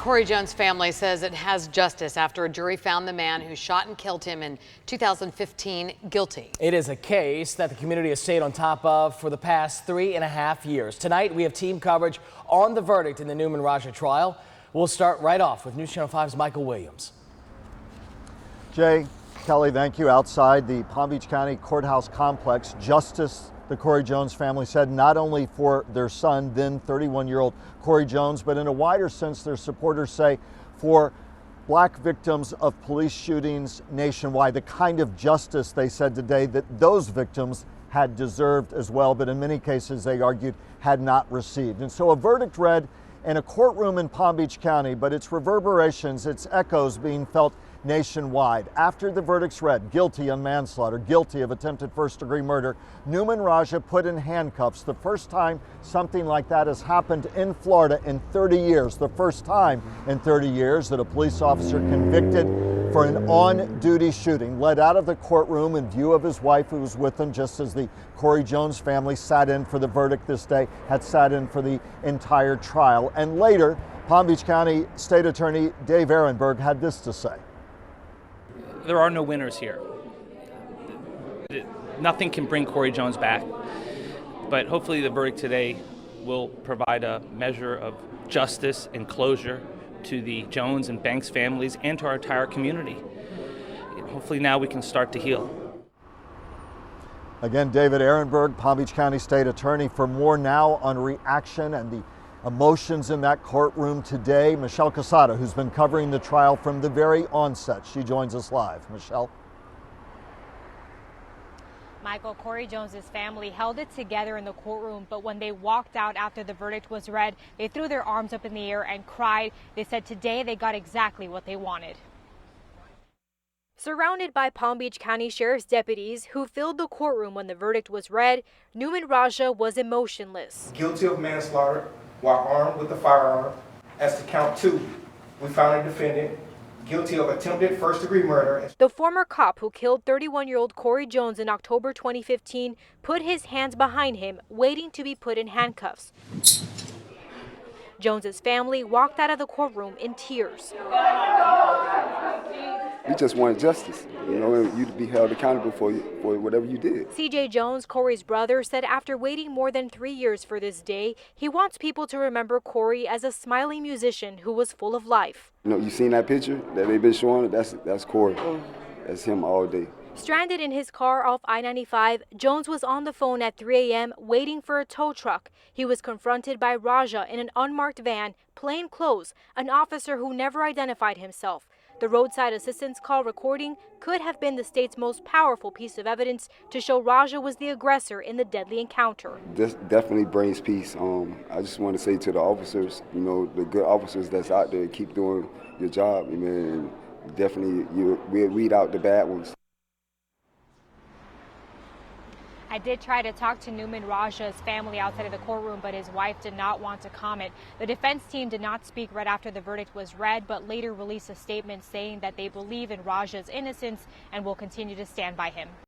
Corey Jones' family says it has justice after a jury found the man who shot and killed him in 2015 guilty. It is a case that the community has stayed on top of for the past 3.5 years. Tonight, we have team coverage on the verdict in the Nouman Raja trial. We'll start right off with News Channel 5's Michael Williams. Jay, Kelly, thank you. Outside the Palm Beach County Courthouse complex, justice, the Corey Jones family said, not only for their son, then 31-year-old Corey Jones, but in a wider sense, their supporters say for black victims of police shootings nationwide, the kind of justice they said today that those victims had deserved as well, but in many cases they argued had not received. And so a verdict read in a courtroom in Palm Beach County, but its reverberations, its echoes being felt nationwide. After the verdicts read, guilty on manslaughter, guilty of attempted first-degree murder, Nouman Raja put in handcuffs. The first time something like that has happened in Florida in 30 years. The first time in 30 years that a police officer convicted for an on-duty shooting led out of the courtroom in view of his wife who was with him, just as the Corey Jones family sat in for the verdict this day, had sat in for the entire trial. And later, Palm Beach County State Attorney Dave Ehrenberg had this to say. There are no winners here. Nothing can bring Corey Jones back, but hopefully the verdict today will provide a measure of justice and closure to the Jones and Banks families and to our entire community. Hopefully now we can start to heal. Again, David Ehrenberg, Palm Beach County State Attorney. For more now on reaction and the emotions in that courtroom today, Michelle Casada, who's been covering the trial from the very onset. She joins us live. Michelle. Michael, Corey Jones's family held it together in the courtroom, but when they walked out after the verdict was read, they threw their arms up in the air and cried. They said today they got exactly what they wanted. Surrounded by Palm Beach County Sheriff's deputies who filled the courtroom when the verdict was read, Nouman Raja was emotionless. Guilty of manslaughter while armed with a firearm. As to count 2, we found a defendant guilty of attempted first-degree murder. The former cop who killed 31-year-old Corey Jones in October 2015 put his hands behind him, waiting to be put in handcuffs. Jones's family walked out of the courtroom in tears. We just wanted justice, and you to be held accountable for whatever you did. CJ Jones, Corey's brother, said after waiting more than 3 years for this day, he wants people to remember Corey as a smiling musician who was full of life. You seen that picture that they've been showing? That's Corey. That's him all day. Stranded in his car off I-95, Jones was on the phone at 3 a.m. waiting for a tow truck. He was confronted by Raja in an unmarked van, plain clothes, an officer who never identified himself. The roadside assistance call recording could have been the state's most powerful piece of evidence to show Raja was the aggressor in the deadly encounter. This definitely brings peace. I just want to say to the officers, the good officers that's out there, keep doing your job. And definitely we'll weed out the bad ones. I did try to talk to Nouman Raja's family outside of the courtroom, but his wife did not want to comment. The defense team did not speak right after the verdict was read, but later released a statement saying that they believe in Raja's innocence and will continue to stand by him.